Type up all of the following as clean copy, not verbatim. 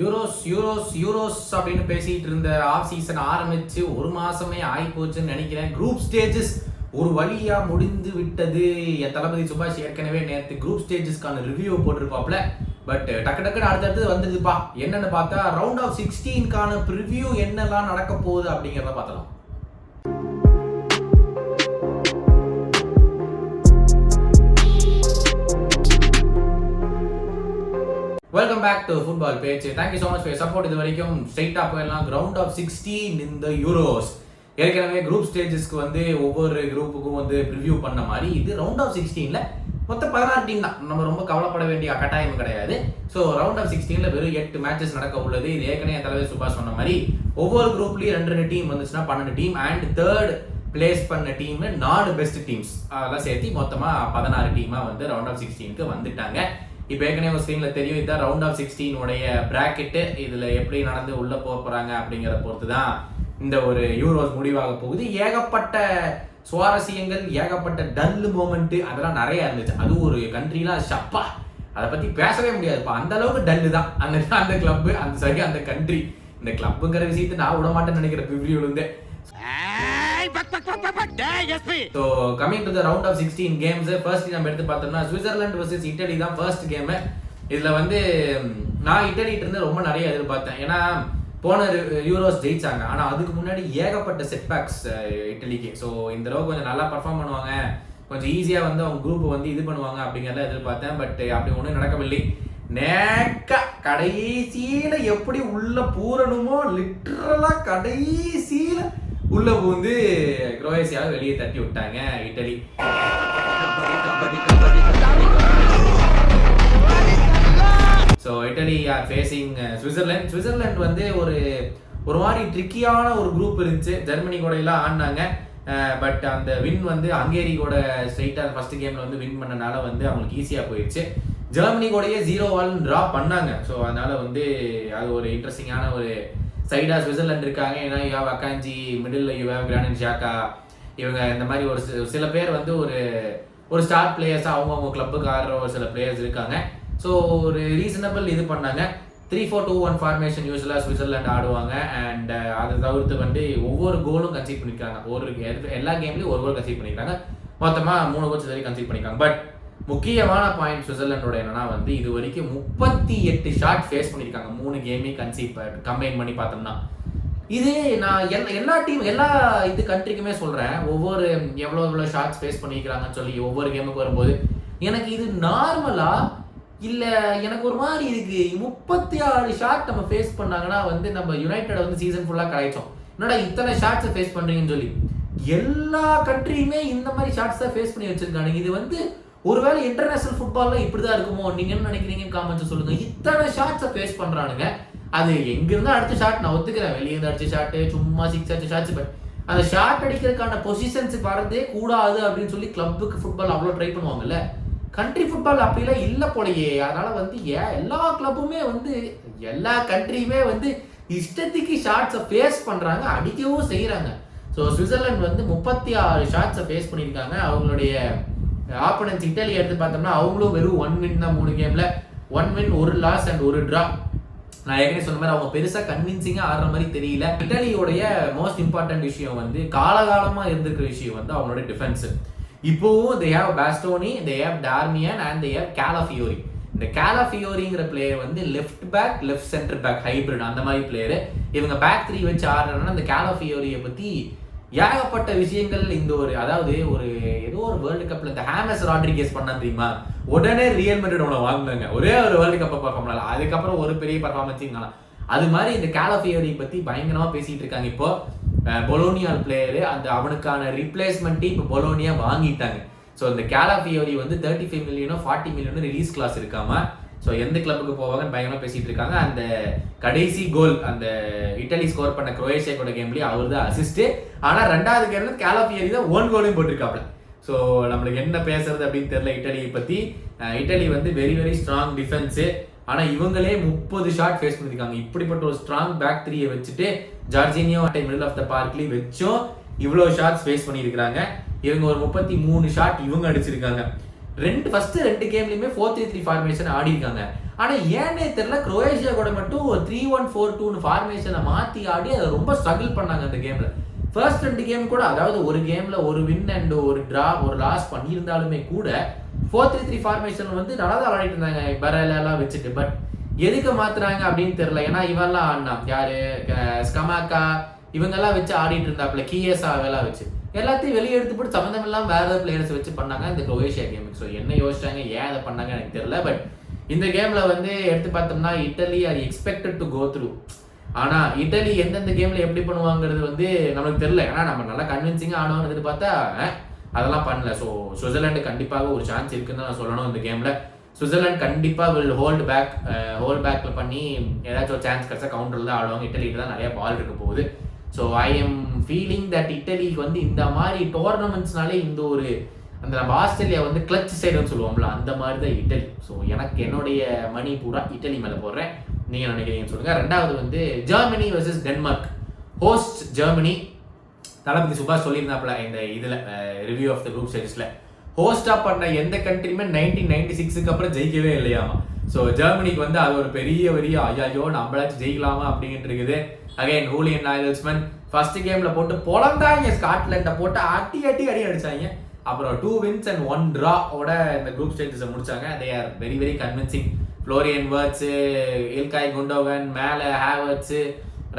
Euros அப்படின்னு பேசிட்டு இருந்த ஆஃப் சீசன் ஆரம்பிச்சு ஒரு மாசமே ஆகி போச்சுன்னு நினைக்கிறேன். குரூப் ஸ்டேஜஸ் ஒரு வழியா முடிந்து விட்டது. என் தளபதி சுபாஷ் ஏற்கனவே நேற்று குரூப் ஸ்டேஜஸ்க்கான ரிவ்யூ போட்டிருப்பாப்ல. பட் டக்கு அடுத்தடுத்து வந்துருதுப்பா. என்னன்னு பார்த்தா ரவுண்ட் ஆஃப் 16க்கான ப்ரிவ்யூ என்னெல்லாம் நடக்க போகுது அப்படிங்கிறத பார்த்தலாம். Welcome back to football page. Thank you so much for support. இது வரைக்கும் ஸ்ட்ரைட்டாக போயிடலாம். ரவுண்ட் ஆஃப் 16 இந்த யூரோஸ். ஏற்கனவே குரூப் ஸ்டேஜஸ்க்கு வந்து ஒவ்வொரு குரூப்புக்கும் வந்து ப்ரிவ்யூ பண்ண மாதிரி இது ரவுண்ட் ஆஃப் 16ல மொத்தம் 16 டீம் தான். நம்ம ரொம்ப கவலைப்பட வேண்டிய கட்டாயம் கிடையாது. ஸோ ரவுண்ட் ஆஃப் 16ல வெறும் 8 மேட்சஸ் நடக்க உள்ளது. இது ஏற்கனவே என் தலைவர் சுபாஷ் சொன்ன மாதிரி ஒவ்வொரு குரூப்லேயும் 2 டீம் வந்துச்சுன்னா 12 டீம் அண்ட் தேர்ட் பிளேஸ் பண்ண டீம் 4 பெஸ்ட் டீம்ஸ் அதெல்லாம் சேர்த்து மொத்தமாக 16 டீமாக வந்து ரவுண்ட் ஆஃப் 16க்கு வந்துட்டாங்க. இப்போ ஏற்கனவே ஒரு ஸ்க்ரீனில் தெரியும், இதுதான் ரவுண்ட் ஆஃப் 16 உடைய பிராக்கெட்டு. இதில் எப்படி நடந்து உள்ளே போக போகிறாங்க அப்படிங்கிறத பொறுத்து தான் இந்த ஒரு யூரோஸ் முடிவாக போகுது. ஏகப்பட்ட சுவாரஸ்யங்கள், ஏகப்பட்ட டல் மோமெண்ட்டு அதெல்லாம் நிறைய இருந்துச்சு. அது ஒரு கண்ட்ரிலாம் ஷப்பா அதை பற்றி பேசவே முடியாதுப்பா. அந்த அளவுக்கு டல்லு தான் அந்த கிளப்பு, அந்த கண்ட்ரி. இந்த கிளப்புங்கிற விஷயத்தை நான் விட மாட்டேன்னு நினைக்கிற ரிவ்யூலேருந்து. So coming to the round of 16 games, first நம்ம எடுத்து பார்த்தோம்னா சுவிட்சர்லாந்து vs இட்டலி தான் ஃபர்ஸ்ட் கேம். இதுல வந்து நான் இட்டலிட்ட இருந்து ரொம்ப நிறைய எதிர்பார்த்தேன். ஏன்னா போன யூரோஸ் ஜெயிச்சாங்க, ஆனா அதுக்கு முன்னாடி ஏகப்பட்ட செட்பேக்ஸ் இட்டலிக்கு. ஸோ இந்த தடவை கொஞ்சம் நல்லா பர்ஃபார்ம் பண்ணுவாங்க, கொஞ்சம் ஈஸியா வந்து அவங்க குரூப் வந்து இது பண்ணுவாங்க அப்படிங்கிறத எதிர்பார்த்தேன். பட் அப்படி ஒன்றும் நடக்கவில்லை. நேக்கா கடைசியில எப்படி உள்ள பூரணுமோ லிட்டரலா கடைசியில உள்ள வந்து குரோவேசியாவை வெளியே தட்டி விட்டாங்க Italy. So Italy are facing Switzerland. Switzerland வந்து ஒரு மாதிரி ட்ரிக்கியான ஒரு குரூப் இருந்துச்சு. ஜெர்மனி கூட எல்லாம் ஆடினாங்க. பட் அந்த வின் வந்து ஹங்கேரி கூட ஸ்ட்ரைட்டாக ஃபர்ஸ்ட் கேம்ல வந்து வின் பண்ணனால வந்து அவங்களுக்கு ஈஸியாக போயிடுச்சு. ஜெர்மனி கூடயே 0-1 ட்ரா பண்ணாங்க. ஸோ அதனால வந்து அது ஒரு இன்ட்ரெஸ்டிங்கான ஒரு சைடா சுவிட்சர்லாந்து இருக்காங்க. ஏன்னா you have Akanji, middle you have Granit Xhaka, இவங்க இந்த மாதிரி ஒரு சில பேர் வந்து ஒரு ஸ்டார் பிளேயர்ஸாக அவங்க கிளப்புக்கு ஆடுற ஒரு சில பிளேயர்ஸ் இருக்காங்க. ஸோ ஒரு ரீசனபிள் இது பண்ணாங்க. 3-4-2-1 ஃபார்மேஷன் யூஸ்வலாக சுவிட்சர்லாந்து ஆடுவாங்க. அண்ட் அதை தவிர்த்து வந்து ஒவ்வொரு கோலும் கன்சீட் பண்ணியிருக்காங்க. எல்லா கேம்லையும் ஒரு கோல் கன்சீட் பண்ணியிருக்காங்க. மொத்தமாக 3 கோல்ஸ் வரைக்கும் கன்சீட் பண்ணியிருக்காங்க. பட் முக்கியமான பாயிண்ட் சுவிட்சர்லாண்டோட என்னன்னா வந்து இது வரைக்கும் 38 ஷாட் ஃபேஸ் பண்ணியிருக்காங்க 3 கேமையும் கம்பைன் பண்ணி பார்த்தோம்னா. இது நான் எல்லா இது கண்ட்ரிக்குமே சொல்றேன், ஒவ்வொரு எவ்வளோ ஷாட்ஸ் ஃபேஸ் பண்ணிக்கிறாங்கன்னு சொல்லி ஒவ்வொரு கேமுக்கு வரும்போது எனக்கு இது நார்மலா இல்ல எனக்கு ஒரு மாதிரி இருக்கு. 36 ஷாட் நம்ம ஃபேஸ் பண்ணாங்கன்னா வந்து நம்ம யுனைடெட் வந்து சீசன் ஃபுல்லா கலாய்ச்சோம், என்னடா இத்தனை ஷாட்ஸ் ஃபேஸ் பண்றீங்கன்னு சொல்லி. எல்லா கண்ட்ரியுமே இந்த மாதிரி ஷாட்ஸ் தான் ஃபேஸ் பண்ணி வச்சிருக்காங்க. இது வந்து ஒருவேளை இன்டர்நேஷனல் ஃபுட்பால்ல இப்படிதான் இருக்குமோ, நீங்க என்ன நினைக்கிறீங்க காமெண்ட்ஸ் சொல்லுங்க. இத்தனை ஷாட்ஸை ஃபேஸ் பண்றானுங்க. அது எங்கிருந்து அடுத்த ஷாட் நான் ஒத்துக்கிறேன், வெளியே இருந்து அடிச்ச ஷாட்டு, சும்மா 6 அடிச்ச ஷாட்ஸ், பட் அந்த ஷாட் அடிக்கிறதுக்கான பொசிஷன்ஸ் வரதே கூடாது அப்படின்னு சொல்லி கிளப்புக்கு ஃபுட்பால் அவ்வளோ ட்ரை பண்ணுவாங்கல்ல. கண்ட்ரி ஃபுட்பால் அப்படிலாம் இல்லை போலயே. அதனால வந்து எல்லா கிளப்புமே வந்து எல்லா கண்ட்ரியுமே வந்து இஷ்டத்துக்கு ஷாட்ஸை ஃபேஸ் பண்றாங்க, அடிக்கவும் செய்யறாங்க. ஸோ சுவிட்சர்லாந்து வந்து 36 ஷாட்ஸை ஃபேஸ் பண்ணியிருக்காங்க. அவங்களுடைய ஆப்போனன்ஸ் இட்டலி எடுத்து பார்த்தோம்னா அவங்களும் வெறும் 1 வின் தான் 3 கேம்ல. 1 வின் 1 லாஸ் அண்ட் 1 ட்ரா. நான் ஏற்கனவே சொன்ன மாதிரி அவங்க பெருசா கன்வின்சிங்கா ஆடுற மாதிரி தெரியல. இட்டலியோடைய மோஸ்ட் இம்பார்ட்டன்ட் விஷயம் வந்து காலகாலமா இருந்திருக்கிற விஷயம் வந்து அவங்களோட டிஃபென்ஸ். இப்போவும் they have பாஸ்டோனி, they have டார்மியன் and they have Calafiori. இந்த காலாஃபியோரிங்கிற பிளேயர் வந்து left back, left centre back hybrid அந்த மாதிரி பிளேயர். இவங்க பேக் 3 வச்சு ஆடுறதுனா இந்த காலாஃபியோரியை பத்தி ஏகப்பட்ட விஷயங்கள். இந்த அதாவது ஏதோ ஒரு வேர்ல்டு கப்ல இந்த ஹாமஸ் ராட்ரிகேஸ் பண்ணா தெரியுமா, உடனே ரியல் மெட்ரிட் அவனை வாங்கினாங்க. ஒரே ஒரு வேர்ல்டு கப்பை பர்ஃபார்ம் பண்ணல, அதுக்கப்புறம் ஒரு பெரிய பர்ஃபார்மன்ஸ். அது மாதிரி இந்த காலாஃபியோரி பத்தி பயங்கரமா பேசிட்டு இருக்காங்க. இப்போ பொலோனியால் பிளேயரு அவனுக்கான ரீப்ளேஸ்மெண்ட் இப்போ பொலோனியா வாங்கிட்டாங்க. ஸோ இந்த காலாஃபியோரி வந்து 35 மில்லியனோ 40 மில்லியனோ ரிலீஸ் கிளாஸ் இருக்காம. ஸோ எந்த கிளப்புக்கு போவாங்கன்னு பயங்கரமா பேசிட்டு இருக்காங்க. அந்த கடைசி கோல் அந்த இட்டலி ஸ்கோர் பண்ண குரோவேஷியா கூட கேம்லயே அவர் தான் அசிஸ்ட். ஆனா 2வது கேம்ல காலாஃபியோரி தான் 1 கோலையும் போட்டிருக்காப்ல. ஸோ நம்மளுக்கு என்ன பேசுறது அப்படின்னு தெரியல இட்டலியை பத்தி. இட்டலி வந்து வெரி வெரி ஸ்ட்ராங் டிஃபென்ஸ். ஆனா இவங்களே 30 ஷாட் ஃபேஸ் பண்ணிருக்காங்க. இப்படிப்பட்ட ஒரு ஸ்ட்ராங் பேக் 3 வச்சுட்டு ஜார்ஜினியோ மிடில் ஆஃப் த பார்க்லி வச்சும் இவ்வளவு ஷாட்ஸ் ஃபேஸ் பண்ணியிருக்காங்க. இவங்க ஒரு 33 ஷாட் இவங்க அடிச்சிருக்காங்க. ஃபர்ஸ்ட் 2 கேம்லயுமே 4-3-3 ஃபார்மேஷன் ஆடி இருக்காங்க. ஆனா ஏன்னே தெரியல குரோவேஷியா கூட மட்டும் 3-1-4-2 ஃபார்மேஷனை மாத்தி ஆடி அதை ரொம்ப ஸ்ட்ரகிள் பண்ணாங்க அந்த கேம்ல. ஃபர்ஸ்ட் 2 கேம் கூட, அதாவது ஒரு கேம்ல ஒரு வின் அண்ட் ஒரு டிரா ஒரு லாஸ் பண்ணியிருந்தாலுமே கூட 4-3-3 ஃபார்மேஷன் வந்து நல்லா தான் விளையாடிட்டு இருந்தாங்க பரேலா வச்சுட்டு. பட் எதுக்கு மாத்துறாங்க அப்படின்னு தெரியல. ஏன்னா இவெல்லாம் ஆடினா யாரு, ஸ்கமாக்கா இவங்கெல்லாம் வச்சு ஆடிட்டு இருந்தாப்புல, கியேசாவெல்லாம் வச்சு எல்லாத்தையும் வெளியே எடுத்து போட்டு சம்மந்தம் இல்லாமல் வேற ஏதாவது பிளேயர்ஸ் வச்சு பண்ணாங்க இந்த குரோவேஷியா கேமுக்கு. ஸோ என்ன யோசிச்சாங்க, ஏன் அதை பண்ணாங்க எனக்கு தெரியல. பட் இந்த கேம்ல வந்து எடுத்து பார்த்தோம்னா Italy are expected to go through. ஆனா இட்டலி எந்தெந்த கேம்ல எப்படி பண்ணுவாங்கிறது வந்து நமக்கு தெரியல. ஏன்னா நம்ம நல்லா கன்வின்சிங்கா ஆனோம்னு பார்த்தா அதெல்லாம் பண்ணல. ஸோ சுவிட்சர்லாண்டு கண்டிப்பாக ஒரு சான்ஸ் இருக்குன்னு நான் சொல்லணும் இந்த கேம்ல. சுவிட்சர்லாந்து கண்டிப்பா வில் ஹோல்ட் பேக்ல பண்ணி ஏதாச்சும் ஒரு சான்ஸ் கிடைச்சா கவுண்டர்ல தான் ஆடுவாங்க. இட்டலிக்கு தான் நிறைய பால் இருக்க போகுது. So I am feeling that இட்டலிக்கு வந்து இந்த மாதிரி டோர்னமெண்ட்ஸ்னாலே இந்த ஒரு அந்த நம்ம ஆஸ்திரேலியா வந்து கிளச் சைடுன்னு சொல்லுவோம்ல, அந்த மாதிரி தான் இட்டலி. ஸோ எனக்கு என்னுடைய மணி பூரா இட்டலி மேலே போடுறேன். நீங்கள் நினைக்கிறீங்கன்னு சொல்லுங்கள். ரெண்டாவது வந்து Germany versus Denmark. Host Germany, தளபதி சுபாஷ் சொல்லியிருந்தாப்புல இந்த இதில் ரிவ்யூ ஆஃப் த குரூப் ஸ்டேஜஸில், ஹோஸ்டாக பண்ண எந்த கண்ட்ரியுமே 1996க்கு அப்புறம் ஜெயிக்கவே இல்லையாமா. ஸோ ஜெர்மனிக்கு வந்து அது ஒரு பெரிய ஐயோ நம்மளாச்சும் ஜெயிக்கலாமா அப்படின்ட்டு இருக்குது. அகைன் ஹூலியன் நாகல்ஸ்மன் ஃபர்ஸ்ட் கேம்ல போட்டு பொழந்தாங்க, ஸ்காட்லாண்டை போட்டு அடி அடிச்சாங்க. அப்புறம் 2 wins and 1 draw ஓட இந்த குரூப் ஸ்டேஜஸை முடிச்சாங்க. They are very convincing. Florian Wirtz, Ilkay Gundogan, மேலே ஹேவர்ட்ஸ்,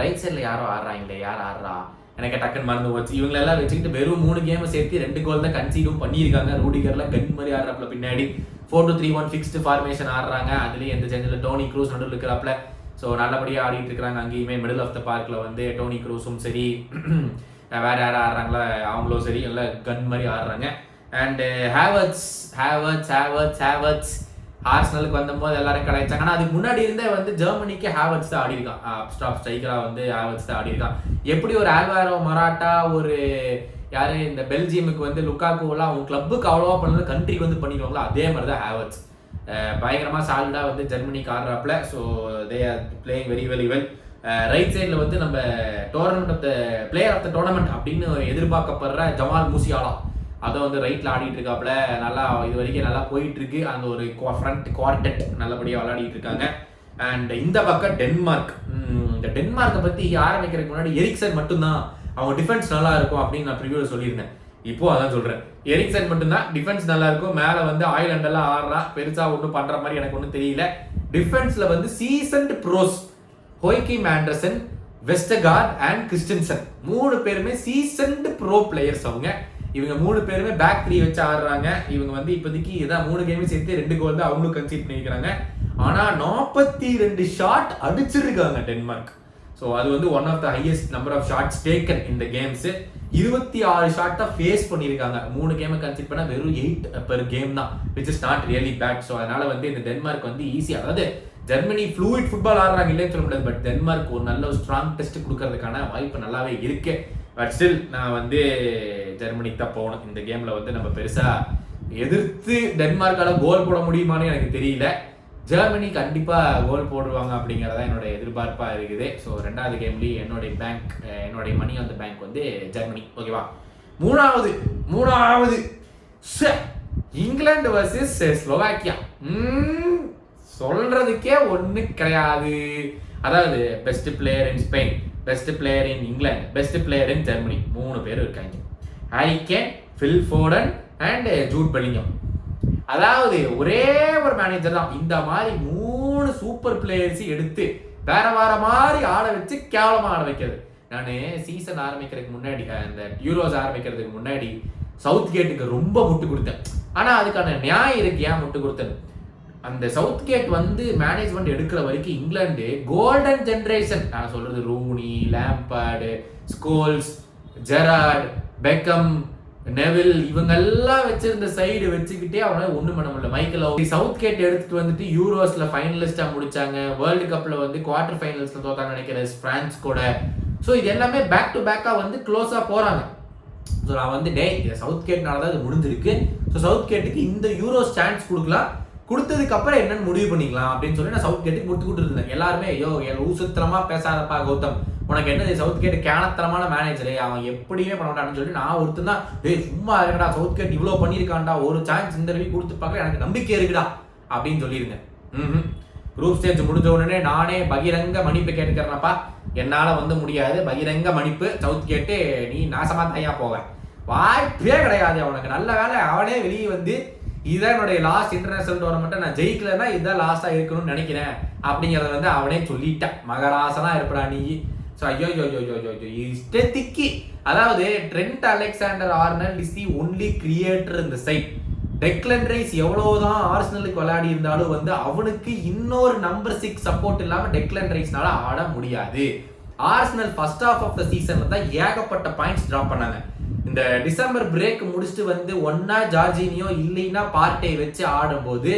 ரைட் சைடில் யார் ஆடுறா எனக்கு டக்குன்னு மறந்து போச்சு. இவங்களெல்லாம் வச்சுக்கிட்டு வெறும் 3 கேமை சேர்த்து 2 கோல் தான் கன்சீடும் பண்ணியிருக்காங்க. ரூடிகர்ல கன் மாதிரி ஆடுறாப்புல பின்னாடி 4-2-3-1 ஃபிக்ஸ்டு ஃபார்மேஷன் ஆடுறாங்க. அதுலேயும் எந்த சேஞ்சில் டோனி க்ரூஸ் நடுவில் இருக்கிறாப்புல. ஸோ நல்லபடியாக ஆடிட்டு இருக்கிறாங்க. அங்கேயுமே மிடில் ஆஃப் த பார்க்கில் வந்து டோனி க்ரூஸும் சரி, வேற யாரும் ஆடுறாங்களா அவங்களும் சரி, எல்லாம் கன் மாதிரி ஆடுறாங்க. அண்ட் ஹேவர்ட்ஸ் ஆர்சனலுக்கு வந்தபோது எல்லாரும் கலாய்ச்சாங்க. ஆனால் அதுக்கு முன்னாடி இருந்தே வந்து ஜெர்மனிக்கு ஹேவர்ட்ஸ் தான் ஆடி இருக்கான். ஸ்டாப் ஸ்ட்ரைக்கரா வந்து ஹேவர்ட்ஸ் தான் ஆடி இருக்கான். எப்படி ஒரு ஆல்வாரோ மராட்டா, ஒரு யாரு இந்த பெல்ஜியமுக்கு வந்து லுக்காக்குலாம் அவங்க கிளப்புக்கு அவ்வளோவா பண்ணல, கண்ட்ரிக்கு வந்து பண்ணிடுவாங்களோ அதே மாதிரி தான் ஹேவர்ட்ஸ் பயங்கரமாக சாலிடாக வந்து ஜெர்மனிக்கு ஆடுறாப்புல. So they are playing very well. Right சைடில் வந்து நம்ம tournament of the player of the tournament அப்படின்னு எதிர்பார்க்கப்படுற ஜமால் மூசியாலா, அதை வந்து ரைட்டில் ஆடிட்டு இருக்காப்புல. நல்லா இது வரைக்கும் நல்லா போயிட்டு இருக்கு. அந்த ஒரு ஃப்ரண்ட் குவார்டெட் நல்லபடியாக விளையாடிட்டு இருக்காங்க. அண்ட் இந்த பக்கம் டென்மார்க். இந்த டென்மார்க்கை பற்றி ஆரம்பிக்கிறதுக்கு முன்னாடி எரிக்சன் மட்டும்தான் அவங்க டிஃபென்ஸ் நல்லா இருக்கும் அப்படின்னு நான் ப்ரிவியூவில் சொல்லியிருந்தேன். இப்போ அதான் சொல்கிறேன், எரிக்சன் மட்டும்தான் டிஃபென்ஸ் நல்லா இருக்கும். மேலே வந்து ஆயிலண்டெல்லாம் ஆடுறான், பெருசாக ஒன்றும் பண்ணுற மாதிரி எனக்கு ஒன்றும் தெரியல. டிஃபென்ஸில் வந்து seasoned pros Joachim Andersen, Vestergaard and Christensen 3 பேருமே சீசன்ட் ப்ரோ பிளேயர்ஸ். இவங்க 3 பேருமே பேக் 3 வச்சு ஆடுறாங்க. இவங்க வந்து இப்போதைக்கு இதான் 3 கேமே சேர்த்து 2 கோல் தான் அவங்களும் கன்சீட் பண்ணியிருக்காங்க. ஆனால் 42 ஷாட் அடிச்சிருக்காங்க டென்மார்க். ஸோ அது வந்து one of the highest number of shots taken இந்த கேம்ஸ். 26 ஷாட் தான் ஃபேஸ் பண்ணியிருக்காங்க. 3 கேமை கன்சிட் பண்ணால் வெறும் 8 per கேம் தான், which is not really bad. So அதனால வந்து இந்த டென்மார்க் வந்து ஈஸியாக, அதாவது ஜெர்மனி ஃப்ளூயிட் ஃபுட்பால் ஆடுறாங்க இல்லைன்னு சொல்ல முடியாது. பட் டென்மார்க் ஒரு நல்ல ஒரு ஸ்ட்ராங் டெஸ்ட் கொடுக்கறதுக்கான வாய்ப்பு நல்லாவே இருக்கு. பட் ஸ்டில் நான் வந்து ஜெர்மனிக்கு தான் போகணும். இந்த கேமில் வந்து நம்ம பெருசாக எதிர்த்து டென்மார்க்கால கோல் போட முடியுமான்னு எனக்கு தெரியல. ஜெர்மனி கண்டிப்பாக கோல் போடுவாங்க அப்படிங்கிறதா என்னோட எதிர்பார்ப்பாக இருக்குது. ஸோ 2வது கேம்லேயும் என்னுடைய மணி ஆன் த பேங்க் வந்து ஜெர்மனி. ஓகேவா? மூணாவது இங்கிலாந்து வர்சஸ் ஸ்லோவாக்கியா. சொல்றதுக்கே ஒண்ணு கிடையாது. அதாவது best player in Spain, best player in England, best player in Germany 3 பேர் இருக்காங்க. Harry Kane, Phil Foden and Jude Bellingham. அதாவது ஒரே ஒரு மேனேஜர் தான் இந்த மாதிரி 3 சூப்பர் பிளேயர்ஸ் எடுத்து வேற மாதிரி ஆட வச்சு கேவலமா ஆட வைக்கிறது. நான் சீசன் ஆரம்பிக்கிறதுக்கு முன்னாடி, இந்த யூரோஸ் ஆரம்பிக்கிறதுக்கு முன்னாடி சவுத் கேட்டுக்கு ரொம்ப முட்டு கொடுத்தேன். ஆனா அதுக்கான நியாயம் இருக்கு ஏன் முட்டு கொடுத்தேன். அந்த சவுத் கேட் வந்து மேனேஜ்மெண்ட் எடுக்கிற வரைக்கும் இங்கிலாந்து கோல்டன் ஜெனரேஷன், நான் சொல்றது Rooney, Lampard, Scholes, Gerrard, Beckham, Neville, இவங்கெல்லாம் வச்சிருந்த சைடு வச்சுக்கிட்டே அவனால ஒண்ணும் பண்ண முடியல. மைக்கேல் சவுத் கேட் எடுத்துட்டு வந்துட்டு யூரோஸ்ல ஃபைனலிஸ்டா முடிச்சாங்க. வேர்ல்டு கப்ல வந்து குவார்டர் ஃபைனல்ஸ்ல தோத்தாங்க நினைக்கிறேன் பிரான்ஸ் கூட. ஸோ இது எல்லாமே பேக் டு பேக்கா வந்து க்ளோஸா போறாங்க. ஸோ நான் வந்து சவுத் கேட்னால தான் இது முடிஞ்சிருக்கு. ஸோ சவுத் கேட்டுக்கு இந்த யூரோஸ் சான்ஸ் கொடுக்கலாம், கொடுத்ததுக்கு அப்புறம் என்னன்னு முடிவு பண்ணிக்கலாம் அப்படின்னு சொல்லி நான் சவுத் கேட்டுக்கு கொடுத்து இருந்தேன். எல்லாருமே ஊசுத்திரமா பேசாதப்பா கௌதம், உனக்கு என்னது சவுத் கேட் கேனத்தரமான மேனேஜரு, அவன் எப்படியுமே பண்ண மாட்டான்னு சொல்லி நான் ஒருத்தன் தான் சும்மா இருக்கடா, சவுத் கேட் இவ்வளவு பண்ணியிருக்கான்டா, ஒரு சான்ஸ் இந்த ரவி கொடுத்து பார்க்க எனக்கு நம்பிக்கை இருக்குடா அப்படின்னு சொல்லியிருந்தேன். குரூப் ஸ்டேஜ் முடிஞ்ச உடனே நானே பகிரங்க மன்னிப்பு கேட்டுக்கிறேன்ப்பா, என்னால வந்து முடியாது, பகிரங்க மன்னிப்பு, சவுத் கேட்டு நீ நாசமா தையா போவ, வாய்ப்பே கிடையாது அவனுக்கு. நல்ல வேலை அவனே வெளியே வந்து இதுதான் என்னுடைய லாஸ்ட் இன்டர்நேஷனல் டோர்னமெண்ட்டை நான் ஜெயிக்கலன்னா இதுதான் லாஸ்டா இருக்கணும்னு நினைக்கிறேன் அப்படிங்கிறத வந்து அவனே சொல்லிட்டான். மகராசனா இருப்படா நீ. ஸோ ஐயோ இஷ்டத்திக்கு, அதாவது trend Alexander Arnold is the only creator இந்த சைட். டெக்லன் ரைஸ் எவ்வளவுதான் ஆர்சனலுக்கு விளையாடி இருந்தாலும் வந்து அவனுக்கு இன்னொரு நம்பர் 6 சப்போர்ட் இல்லாம டெக்லன் ரைஸ்னால ஆட முடியாது. Arsenal first half of the சீசன்ல தான் ஏகப்பட்ட பாயிண்ட்ஸ் டிராப் பண்ணாங்க. இந்த டிசம்பர் பிரேக் முடிச்சுட்டு வந்து ஒன்னா ஜார்ஜினியோ இல்லைன்னா பார்ட்டை வச்சு ஆடும்போது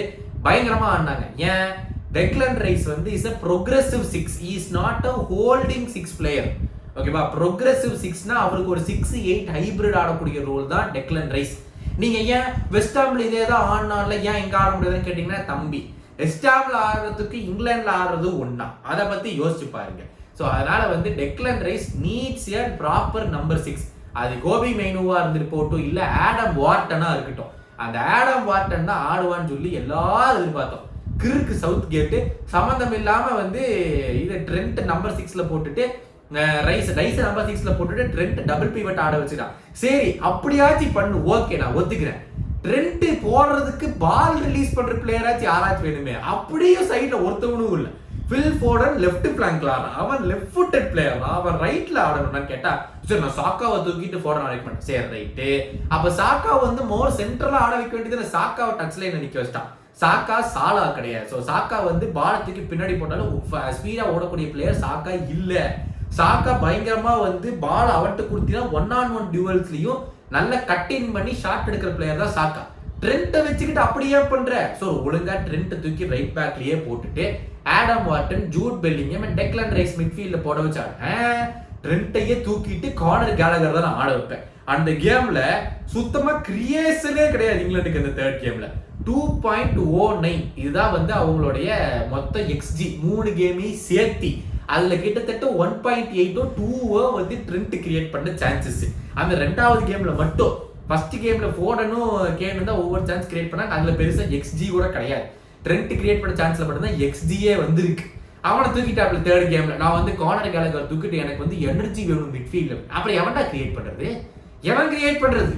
பயங்கரமா ஆடினாங்க. ஏன்? டெக்லன் ரைஸ் வந்து is a progressive 6, he is not a holding 6 player. ஓகேவா? progressive 6னா அவருக்கு ஒரு 6-8 ஹைபிரிட் ஆடக்கூடிய ரோல் தான் டெக்லன் ரைஸ். நீங்க ஏன் வெஸ்டாம்ல இதே தான் ஆடினால ஏன் இங்க ஆட முடியாதுன்னு கேட்டீங்கன்னா, தம்பி வெஸ்டாம்ல ஆடுறதுக்கு இங்கிலாந்துல ஆடுறது ஒண்ணா, அதை பத்தி யோசிச்சு பாருங்க. ஸோ அதனால வந்து Declan Rice needs a proper number 6. அது கோபி மைனோவா இருந்துட்டு போட்டும், இல்ல ஆடம் வார்டனா இருக்கட்டும். அந்த ஆடம் வார்டன் தான் ஆடுவான்னு சொல்லி எல்லாரும் எதிர்பார்த்தோம். கிறுக்கு சவுத் கேட்டு சம்பந்தம் இல்லாம வந்து இதை ட்ரெண்ட் நம்பர் 6ல போட்டுட்டு ரைஸ் நம்பர் 6ல போட்டுட்டு ட்ரெண்ட் டபுள் பிவட் ஆட வச்சுட்டான். சரி அப்படியாச்சும் பண்ணு, ஓகே நான் ஒத்துக்கிறேன். ட்ரெண்ட் போடுறதுக்கு பால் ரிலீஸ் பண்ற பிளேயராச்சும் யாராச்சும் வேணுமே. அப்படியும் சைட்ல ஒருத்தவனும் இல்லை. ஃபில் ஃபோர்டன் லெஃப்ட் பிளாங்க்ல ஆடுறான், அவன் லெஃப்ட் ஃபுட்டட் பிளேயர், அவன் ரைட்ல ஆடணும்னு கேட்டா சரி நான் சாக்காவை தூக்கிட்டு ஃபோர்டன் ஆட வைப்பேன். சரி ரைட்டு, அப்ப சாக்கா வந்து மோர் சென்ட்ரலா ஆட வைக்க வேண்டியது, சாக்காவை டச் லைன்ல நிக்க வச்சிட்டான். சாக்கா சாலா கிடையாது. ஸோ சாக்கா வந்து பாலத்துக்கு பின்னாடி போட்டாலும் ஸ்பீடா ஓடக்கூடிய பிளேயர் சாக்கா இல்ல. சாக்கா பயங்கரமா வந்து பால் அவன்ட்டு கொடுத்தீங்கன்னா 1-on-1 டியூவல்ஸ்லயும் நல்ல கட்டிங் பண்ணி ஷாட் எடுக்கிற பிளேயர் தான் சாக்கா. ட்ரெண்ட்டை வச்சுக்கிட்டு அப்படியே பண்ற. ஸோ ஒழுங்கா ட்ரெண்ட்டை தூக்கி ரைட் பேக்லயே போட்டுட்டு Adam Wharton, Jude Bellingham, Declan Rice மிட்ஃபீல்ட்ல போட வச்சாங்க. ட்ரெண்ட்டையே தூக்கிட்டு கார்னர் கேலகர் தான் நான் ஆட வைப்பேன். அந்த கேம்ல சுத்தமா கிரியேஷனே கிடையாது இங்கிலாந்துக்கு. அந்த தேர்ட் கேம்ல 2.09 இதுதான் வந்து அவங்களுடைய மொத்த XG 3 கேமையும் சேர்த்தி. அதுல கிட்டத்தட்ட 1.8 2 வந்து ட்ரெண்ட் கிரியேட் பண்ண சான்சஸ். அந்த ரெண்டாவது கேம்ல மட்டும், ஃபர்ஸ்ட் கேம்ல ஃபோர்டனும் கேனும் தான் ஒவ்வொரு சான்ஸ் கிரியேட் பண்ணாங்க. அதுல பெருசா XG கூட கிடையாது. ட்ரெண்ட் கிரியேட் பண்ண சான்ஸ்ல மட்டும் தான் XGயே வந்திருக்கு. அவனை தூக்கிட்டாப்ல தேர்ட் கேம்ல. நான் வந்து கார்னர் கேலகர் தூக்கிட்டு எனக்கு வந்து எனர்ஜி வேணும் மிட்ஃபீல்ட்ல. அப்புறம் எவன்டா கிரியேட் பண்றது? எவன் கிரியேட் பண்றது?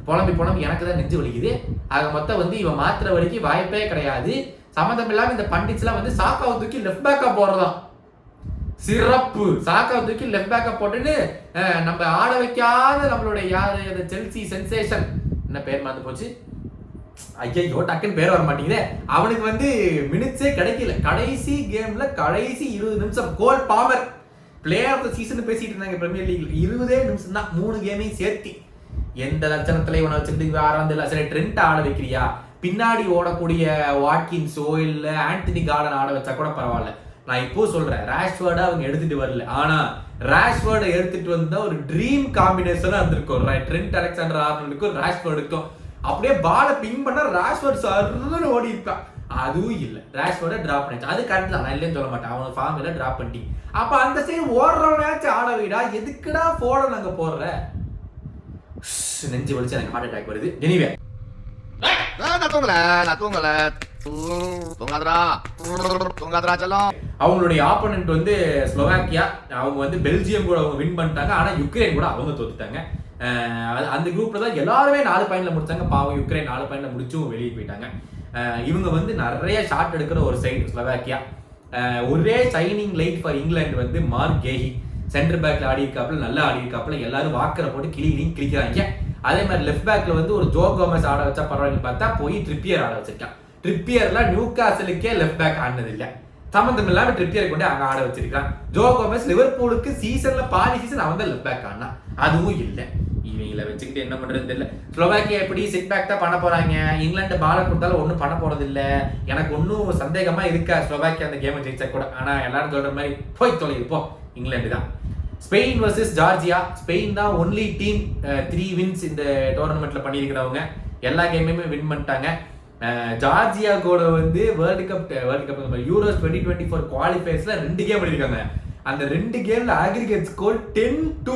புலம்பி எனக்கு தான் நெஞ்சு வலிக்குது. ஆக மொத்தம் வந்து இவன் மாத்திர வரைக்கும் வாய்ப்பே கிடையாது. சம்மந்தம் இல்லாம இந்த பண்டிட்ஸ் எல்லாம் வந்து சாக்காவை தூக்கி லெஃப்ட் பேக்கா போறதான் சிறப்பு. சாக்காவை தூக்கி லெஃப்ட் பேக்கா போட்டுன்னு நம்ம ஆட வைக்காத நம்மளுடைய யாரு செல்சி சென்சேஷன், என்ன பேர் மறந்து போச்சு, ஐயோ டக்குன்னு பேர் வர மாட்டேங்குதே, அவனுக்கு வந்து மினிட்ஸே கிடைக்கல. கடைசி கேம்ல கடைசி 20 நிமிஷம் Cole Palmer player of the season பேசிட்டு இருந்தாங்க பிரீமியர் லீக்ல. 20 நிமிஷம் தான் 3 கேமையும் சேர்த்தி. எந்த லட்சணத்துல இவனை வச்சுக்கிட்டு ஆரம்பில சரி ட்ரெண்ட் ஆட வைக்கிறியா, பின்னாடி ஓடக்கூடிய வாட்கின்ஸோ இல்ல ஆண்டனி கார்டன் ஆட வச்சா கூட பரவாயில்ல. நான் இப்போ சொல்றேன், ராஷ்வர்டா அவங்க எடுத்துட்டு வரல. ஆனா ராஷ்வர்டை எடுத்துட்டு வந்தா ஒரு ட்ரீம் காம்பினேஷனா இருந்திருக்கும். ட்ரெண்ட் அலெக்சாண்டர் ஆர்னல்டுக்கும் ராஷ்வர்டுக்கும். அப்படியே பாலை பின் பண்ணா ராஷ்வர்ட் சர்ன்னு ஓடி இருக்கான். அதுவும் இல்ல, ராஷ்வர்டை டிராப் பண்ணிச்சு. அது கரெக்ட் தான், நான் இல்லைன்னு சொல்ல மாட்டேன். அவன் ஃபார்ம் எல்லாம் டிராப் பண்ணிட்டி. அப்ப அந்த சைடு ஓடுறவனாச்சும் ஆட வைடா, எதுக்குடா ஃபோர்டன் அங்க போடுற? நெஞ்சு வலிச்சு எனக்கு ஹார்ட் அட்டாக் வருது. எனிவே அவங்களுடைய ஆப்போனன்ட் வந்து ஸ்லோவாக்கியா. அவங்க வந்து பெல்ஜியம் கூட அவங்க வின் பண்ணிட்டாங்க. ஆனா யுக்ரைன் கூட அவங்க தோத்துட்டாங்க. அந்த குரூப்ல தான் எல்லாருமே 4 பாயிண்ட்ல முடிச்சாங்க. பாவம் யுக்ரைன் 4 பாயிண்ட்ல முடிச்சும் வெளியே போயிட்டாங்க. இவங்க வந்து நிறைய ஷாட் எடுக்கிற ஒரு சைடு ஸ்லோவாக்கியா. ஒரே சைனிங் லைட் ஃபார் இங்கிலாந்து வந்து மார்க் கேஹி சென்டர் பேக்ல ஆடி இருக்காப்புல, நல்லா ஆடி இருக்காப்புல. எல்லாரும் வாக்கரை போட்டு கிளிக்கிறாங்க. அதே மாதிரி லெஃப்ட் பேக்ல வந்து ஒரு ஜோ கோமஸ் ஆட வச்சா பரவாயில்ல பார்த்தா போய் ட்ரிப்பியர் ஆட வச்சிருக்கான். ட்ரிப்பியர்ல நியூ காசலுக்கே லெஃப்ட் பேக் ஆடினது இல்லை. சம்பந்தம் இல்லாம ட்ரிப்பியர் கொண்டு அங்க ஆட வச்சிருக்கான். ஜோ கோமஸ் லிவர்பூலுக்கு சீசன்ல பாதி சீசன் அவன் தான் லெஃப்ட் பேக் ஆனா, அதுவும் இல்லை. இவங்களை வச்சுக்கிட்டு என்ன பண்றது தெரியல. ஸ்லோவாக்கியா எப்படி சிட் பேக் தான் பண்ண போறாங்க. இங்கிலாந்து பாலை கொடுத்தாலும் ஒன்றும் பண்ண போறது இல்லை. எனக்கு ஒன்றும் சந்தேகமா இருக்கா ஸ்லோவாக்கியா அந்த கேமை ஜெயிச்சா கூட. ஆனா எல்லாரும் சொல்ற மாதிரி போய் தொலைது போ, இங்கிலாந்து தான். Spain versus Georgia. ஸ்பெயின் தான் ஒன்லி டீம் 3 வின்ஸ் இந்த டோர்னமெண்ட்ல பண்ணியிருக்கிறவங்க. எல்லா கேமையுமே வின் பண்ணிட்டாங்க. ஜார்ஜியா கூட வந்து வேர்ல்டு கப் யூரோஸ் 2024 குவாலிஃபயர்ஸ்ல 2 கேம் பண்ணிருக்காங்க. அந்த 2 கேம்ல ஆக்ரிகேட் ஸ்கோர் 10-2.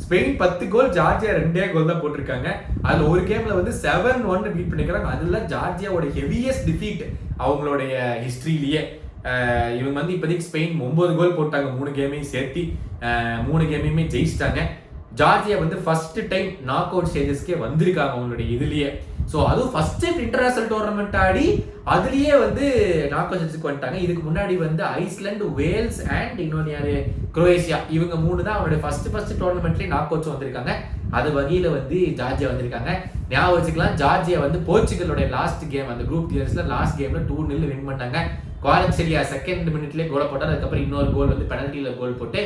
ஸ்பெயின் 10 கோல், ஜார்ஜியா 2 கோல் தான் போட்டிருக்காங்க. அதுல ஒரு கேம்ல வந்து 7-1 பீட் பண்ணிருக்காங்க. அதுல ஜார்ஜியாவோட ஹெவியஸ்ட் டிஃபீட் அவங்களுடைய ஹிஸ்டரியிலேயே. இவங்க வந்து இப்போதைக்கு ஸ்பெயின் 9 கோல் போட்டாங்க 3 கேமையும் சேர்த்து 3 கேமையுமே ஜெயிச்சிட்டாங்க. ஜார்ஜியா வந்து ஃபர்ஸ்ட் டைம் நாக் அவுட் ஸ்டேஜஸ்க்கே வந்திருக்காங்க அவங்களுடைய இதுலயே. ஸோ அதுவும் ஃபர்ஸ்ட் டைம் இன்டர்நேஷனல் டோர்னமெண்ட் ஆடி அதுலயே வந்து நாக் அவுட் ஸ்டேஜஸ்க்கு வந்துட்டாங்க. இதுக்கு முன்னாடி வந்து ஐஸ்லாந்து, வேல்ஸ் அண்ட் இன்னொன்று யாரு குரோவேஷியா, இவங்க 3 தான் அவங்களுடைய ஃபர்ஸ்ட் டோர்னமெண்ட்லேயே நாக் அவுட்ஸ் வந்திருக்காங்க. அது வகையில வந்து ஜார்ஜியா வந்திருக்காங்க. ஞாபகம் வச்சுக்கலாம், ஜார்ஜியா வந்து போர்ச்சுகலோட லாஸ்ட் கேம் அந்த குரூப் ஸ்டேஜஸ்ல லாஸ்ட் கேம்ல 2-0 வின் பண்ணாங்க. குவாரன்செலியா செகண்ட் மினிட்லேயே கோலை போட்டார். அதுக்கப்புறம் இன்னொரு கோல் வந்து பெனல்ட்டியில கோல் போட்டு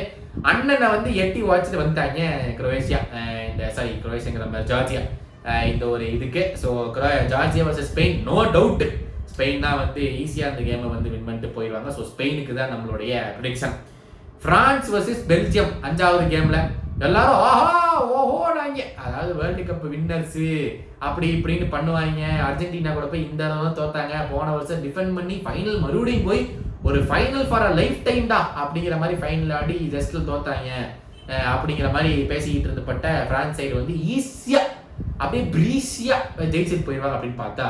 அண்ணனை வந்து எட்டி வாட்சிட்டு வந்துட்டாங்க குரோவேஷியா, குரோவேஷியாங்கிற ஜார்ஜியா இந்த ஒரு இதுக்கு. So Georgia versus Spain, no doubt Spain தான் வந்து ஈஸியாக அந்த கேமை வந்து வின் பண்ணிட்டு போயிடுவாங்க. ஸோ ஸ்பெயினுக்கு தான் நம்மளுடைய ப்ரெடிக்ஷன். பிரான்ஸ் வர்சஸ் பெல்ஜியம் 5வது கேம்ல எல்லாரும் ஆஹா ஓஹோ நாங்க, அதாவது வேர்ல்டு கப் வின்னர்ஸ் அப்படி இப்படின்னு பண்ணுவாங்க. அர்ஜென்டினா கூட போய் இந்த தடவை தோத்தாங்க, போன வருஷம் டிஃபெண்ட் பண்ணி ஃபைனல் மறுபடியும் போய் ஒரு final for a life time டா அப்படிங்கிற மாதிரி ஃபைனல் ஆடி ஜஸ்ட்ல தோத்தாங்க அப்படிங்கிற மாதிரி பேசிக்கிட்டு இருந்தப்பட்ட பிரான்ஸ் சைடு வந்து ஈஸியா அப்படியே பிரீஸியா ஜெயிச்சுட்டு போயிடுவாங்க அப்படின்னு பார்த்தா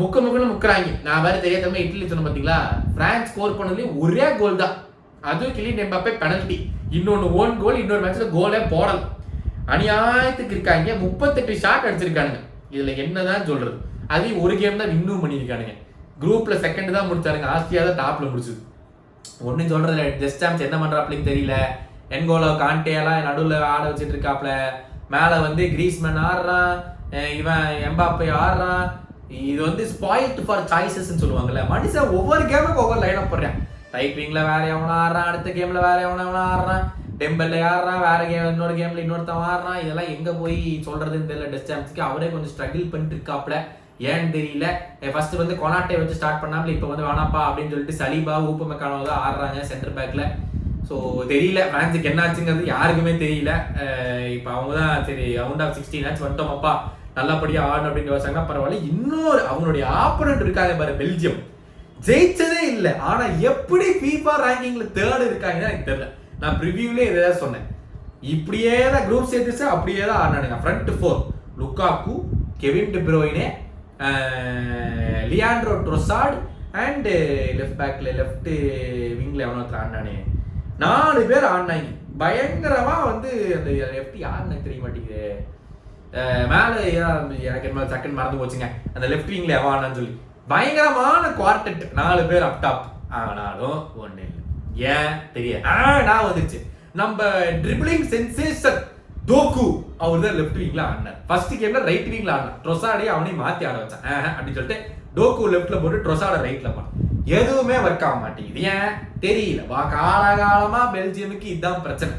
முக்கன்னு முக்குறாங்க. நான் வேற தெரியாதவங்க இட்லி சொன்ன பார்த்தீங்களா, பிரான்ஸ் ஸ்கோர் பண்ணதுலேயே ஒரே கோல் தான், அதுவும் கிலியன் எம்பாப்பே பெனல்ட்டி, இன்னொன்று ஓன் கோல், இன்னொரு மேட்ச்ல கோலே போடல. அநியாயத்துக்கு இருக்காங்க. 38 ஷாட் அடிச்சிருக்கானுங்க. இதுல என்னதான் சொல்றது, அதையும் ஒரு கேம் தான் வின்னும் பண்ணியிருக்கானுங்க. குரூப்ல செகண்ட் தான் முடிச்சாருங்க, ஆஸ்திரியா தான் டாப்ல முடிச்சது. ஒன்னும் சொல்றது இல்லை, டெஸ்டாம்ஸ் என்ன பண்றாப்லன்னு தெரியல. என்கோலோ கான்டேலாம் நடுவில் ஆட வச்சுட்டு இருக்காப்ல, மேல வந்து கிரீஸ்மேன் ஆடுறான், இவன் எம்பாப்பே ஆடுறான். இது வந்து ஸ்பாயில்ட் ஃபார் சாய்ஸஸ் சொல்லுவாங்கல்ல, மனுஷன் ஒவ்வொரு கேமுக்கு ஒவ்வொரு லைன் அப் போடுறேன். ரைட் விங்ல வேற எவனா ஆடுறான், அடுத்த கேம்ல வேற எவனா ஆடுறான், டெம்பல்ல ஆடுறான், வேற கேம் இன்னொரு கேம்ல இன்னொருத்தவன் ஆடுறான். இதெல்லாம் எங்க போய் சொல்றதுன்னு தெரியல. டெஸ்டாம்ஸ்க்கு அவரே கொஞ்சம் ஸ்ட்ரகிள் பண்ணிட்டு இருக்காப்ல, ஏன்னு தெரியல. ஃபர்ஸ்ட் வந்து கொனாட்டை வச்சு ஸ்டார்ட் பண்ணாமல் இப்போ வந்து வேணாப்பா அப்படின்னு சொல்லிட்டு சலீபா ஊப்பமெக்கானோ தான் ஆடுறாங்க சென்டர் பேக்ல. ஸோ தெரியல பிரான்ஸுக்கு என்ன ஆச்சுங்கிறது யாருக்குமே தெரியல. இப்போ அவங்க தான் சரி ரவுண்ட் ஆஃப் 16 மேட்ச் வந்துட்டோமப்பா நல்லபடியா ஆடணும் அப்படின்னு யோசிச்சாங்க. பரவாயில்ல. இன்னொரு அவங்களுடைய ஆப்போனன்ட் இருக்காங்க பாரு, பெல்ஜியம் ஜெயிச்சதே இல்லை, ஆனா எப்படி FIFA ரேங்கிங்ல 3rd இருக்காங்கன்னு எனக்கு தெரியல. நான் ப்ரிவியூலே இதான் சொன்னேன், இப்படியே தான் குரூப் ஸ்டேஜஸ் அப்படியே தான் ஆடினானுங்க. Front 4 Lukaku, Kevin De Bruyne, Leandro Trossard and left பேக்ல லெஃப்ட் விங்ல எவனோ ஆடினானே 4 பேர் ஆடினாங்க. பயங்கரமா வந்து அந்த லெஃப்ட் யாருன்னு தெரிய மாட்டேங்குது. மேல எனக்கு என்ன செகண்ட் மறந்து போச்சுங்க, அந்த லெஃப்ட் விங்ல எவான்னு சொல்லி பயங்கரமான குவார்டெட் 4 பேர் அப் டாப். ஆனாலும் ஒண்ணு இல்லை, ஏன் தெரியாது. நான் வந்துருச்சு, நம்ம ட்ரிபிளிங் சென்சேஷன் தோக்கு அவர் தான் லெஃப்ட் விங்ல ஆடினார். ஃபர்ஸ்ட் கேம்ல ரைட் விங்ல ஆடினார். ட்ரோசார்டே அவனையும் மாத்தி ஆட வச்சான் அப்படின்னு சொல்லிட்டு டோக்கு லெஃப்ட்ல போட்டு ட்ரோசார்ட ரைட்ல போனான். எதுவுமே ஒர்க் ஆக மாட்டேங்குது, ஏன் தெரியல. காலகாலமா பெல்ஜியமுக்கு இதுதான் பிரச்சனை,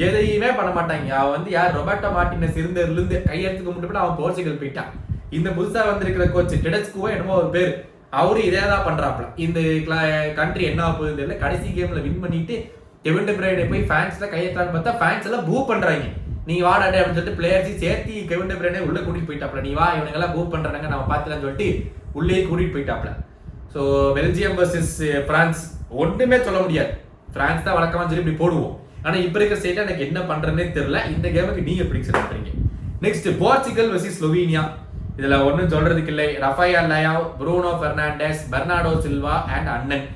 எதையுமே பண்ண மாட்டாங்க. அவன் வந்து யார் ரொபர்ட்டோ மார்டினஸ் இருந்ததுல இருந்து கையெழுத்துக்கு முன்னாடி அவன் போர்ச்சுகல் போயிட்டான். இந்த புதுசா வந்திருக்கிற கோச் டெடஸ்குவோ என்னமோ ஒரு பேர், அவரு இதே தான் பண்றாப்ல. இந்த கண்ட்ரி என்ன போகுது தெரியல. கடைசி கேம்ல வின் பண்ணிட்டு கெவின் டி ப்ரூய்னே போய் ஃபேன்ஸ்ல கையெழுத்தான்னு பார்த்தா ஃபேன்ஸ் எல்லாம் பூ பண்றாங்க. நீ வாடாடே அப்படின்னு சொல்லிட்டு பிளேயர்ஸையும் சேர்த்து கெவின் டி ப்ரூய்னே உள்ள கூட்டிட்டு போயிட்டாப்ல. நீ வா, இவனுங்க எல்லாம் பூ பண்றாங்க நம்ம பாத்துலான்னு சொல்லிட்டு உள்ளே கூட்டிட்டு போயிட்டாப்ல. ஸோ பெல்ஜியம் வர்சஸ் பிரான்ஸ் ஒன்றுமே சொல்ல முடியாது. பிரான்ஸ் தான் வழக்கமா சொல்லி இப்படி போடுவோம். ஆனா இப்ப இருக்க ஸ்டேட்ல எனக்கு என்ன பண்றேன்னே தெரியல. இந்த கேமுக்கு நீங்க ப்ரெடிக்ஷன் பண்றீங்க. Next Portugal versus Slovenia. இதுல ஒன்றும் சொல்றதுக்கு இல்லை. Rafael Leao, Bruno Fernandes, Bernardo Silva and அண்ணன்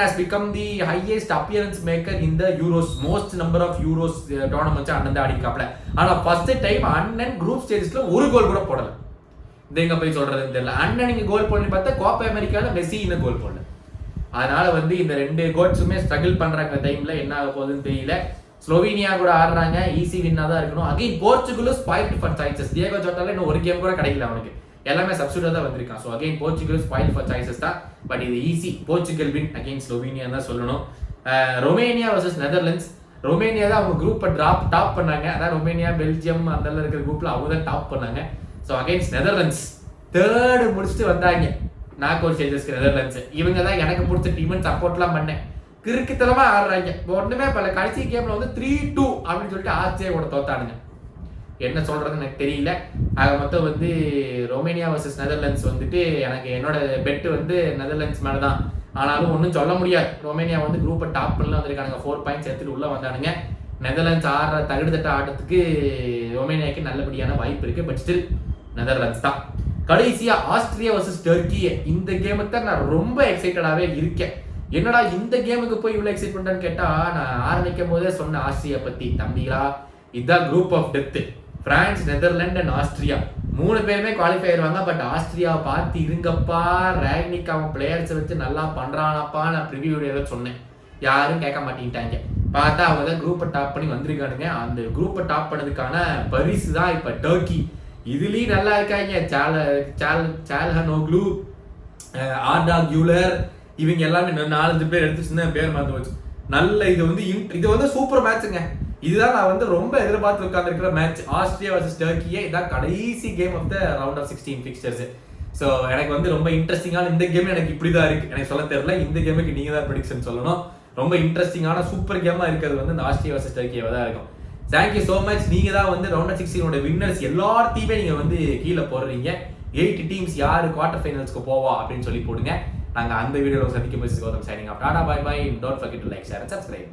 has become the highest appearance maker in the Euros. most number of Euros tournaments அண்ணன் தான் அடிக்காப்ல. ஆனா ஃபர்ஸ்ட் டைம் அண்ணன் குரூப் ஸ்டேஜஸ்ல ஒரு கோல் கூட போடல. இது எங்க போய் சொல்றதுன்னு தெரியல. அண்ணன் நீங்க கோல் போடணும்னு பார்த்தா கோப்பா அமெரிக்கால மெஸ்ஸி இன்னும் கோல் போடல. அதனால வந்து இந்த 2 கோட்ஸுமே ஸ்ட்ரகிள் பண்றாங்க டைம்ல, என்ன ஆக போகுதுன்னு தெரியல. ஸ்லோவேனியா கூட ஆடுறாங்க, ஈஸி வின்னா தான் இருக்கணும். அகைன் போர்ச்சுகலும் ஸ்பாயில்ட் ஃபார் சாய்ஸஸ். டியேகோ ஜோட்டால இன்னும் ஒரு கேம் கூட கிடைக்கல அவனுக்கு, எல்லாமே சப்ஸ்டிட்யூட்டா தான் வந்திருக்கான். So again Portugal spoilt for choices தான். பட் இது easy, Portugal win again Slovenia தான் சொல்லணும். Romania versus Netherlands. ரொமேனியா தான் அவங்க குரூப்பை டாப் பண்ணாங்க. அதான் ரொமேனியா, பெல்ஜியம் அந்த இருக்கிற குரூப்ல அவங்க தான் டாப் பண்ணாங்க. ஸோ அகைன்ஸ்ட் நெதர்லாண்ட்ஸ் 3rd முடிச்சுட்டு வந்தாங்க நாக் அவுட் ஸ்டேஜஸ்க்கு நெதர்லாண்ட்ஸ். இவங்க தான் எனக்கு பிடிச்ச டீம்னு சப்போர்ட்லாம் பண்ணேன். கிறுக்குத்தனமா ஆடுறாங்க, ஒண்ணுமே பல. கடைசி கேம்ல வந்து 3-2 அப்படின்னு சொல்லிட்டு ஆச்சரிய கூட தோத்தானுங்க. என்ன சொல்றதுன்னு எனக்கு தெரியல. ஆக மொத்தம் வந்து ரொமேனியா வர்சஸ் நெதர்லாண்ட்ஸ் வந்துட்டு எனக்கு என்னோட பெட் வந்து நெதர்லாண்ட்ஸ் மேல தான். ஆனாலும் ஒன்றும் சொல்ல முடியாது. ரொமேனியா வந்து குரூப்பை டாப் பண்ணலாம் வந்திருக்காங்க, 4 பாயிண்ட்ஸ் எடுத்துட்டு உள்ள வந்தானுங்க. நெதர்லாண்ட்ஸ் ஆடுற தகுடுதட்ட ஆட்டத்துக்கு ரொமேனியாவுக்கு நல்லபடியான வாய்ப்பு இருக்கு. பட் ஸ்டில் நெதர்லாண்ட்ஸ் தான். கடைசியா ஆஸ்திரியா வர்சஸ் டர்க்கி, இந்த கேமுக்கு தான் நான் ரொம்ப எக்ஸைட்டடாவே இருக்கேன். என்னடா இந்த கேமுக்கு போய் இவ்வளவு எக்ஸைட்மெண்ட்னு கேட்டா, நான் ஆரம்பிக்கும் போதே சொன்ன ஆஸ்திரியா பத்தி. தம்பிகளா, இதுதான் group of death. France, Netherlands and Austria 3 பேருமே குவாலிஃபை ஆயிருவாங்க. பட் ஆஸ்திரியாவை பார்த்து இருங்கப்பா, ராக்னிக் அவன் பிளேயர்ஸை வச்சு நல்லா பண்றானப்பா நான் ப்ரிவியூ வீடியோல சொன்னேன். யாரும் கேட்க மாட்டேங்கிட்டாங்க. பார்த்தா அவங்க தான் குரூப்பை டாப் பண்ணி வந்திருக்கானுங்க. அந்த குரூப்பை டாப் பண்ணதுக்கான பரிசு தான் இப்ப டர்க்கி. இதுலயும் நல்லா இருக்காங்க. சால்ஹனோக்லு, ஆர்டா கியூலர், இவங்க எல்லாமே 4-5 பேர் எடுத்துச்சுன்னா பேர் மாற்ற வச்சு நல்ல இது வந்து சூப்பர் மேட்சுங்க. இதுதான் நான் வந்து ரொம்ப எதிர்பார்த்து உட்கார்ந்துருக்கிற மேட்ச். ஆஸ்திரியா வர்சஸ் டர்க்கியே இதான் கடைசி game of the round of 16 fixtures. So எனக்கு வந்து ரொம்ப இன்ட்ரெஸ்டிங்கான இந்த கேம் எனக்கு இப்படிதான் இருக்கு. எனக்கு சொல்ல தெரியல. இந்த கேமுக்கு நீங்க தான் ப்ரெடிக்ஷன் சொல்லணும். ரொம்ப இன்ட்ரெஸ்டிங்கான சூப்பர் கேமா இருக்கிறது வந்து இந்த ஆஸ்திரியா வர்சஸ் டர்க்கியாவா தான் இருக்கும். Thank you so much. நீங்க தான் வந்து ரவுண்ட் ஆஃப் 16 வின்னர்ஸ் எல்லாத்தையுமே நீங்க வந்து கீழே போடுறீங்க. 8 டீம்ஸ் யாரு குவார்டர் ஃபைனல்ஸ்க்கு போவா அப்படின்னு சொல்லி போடுங்க. நாங்க அந்த வீடியோல சந்திக்கும் போது signing off. Ta-ta, bye bye. Don't forget to like, share and subscribe.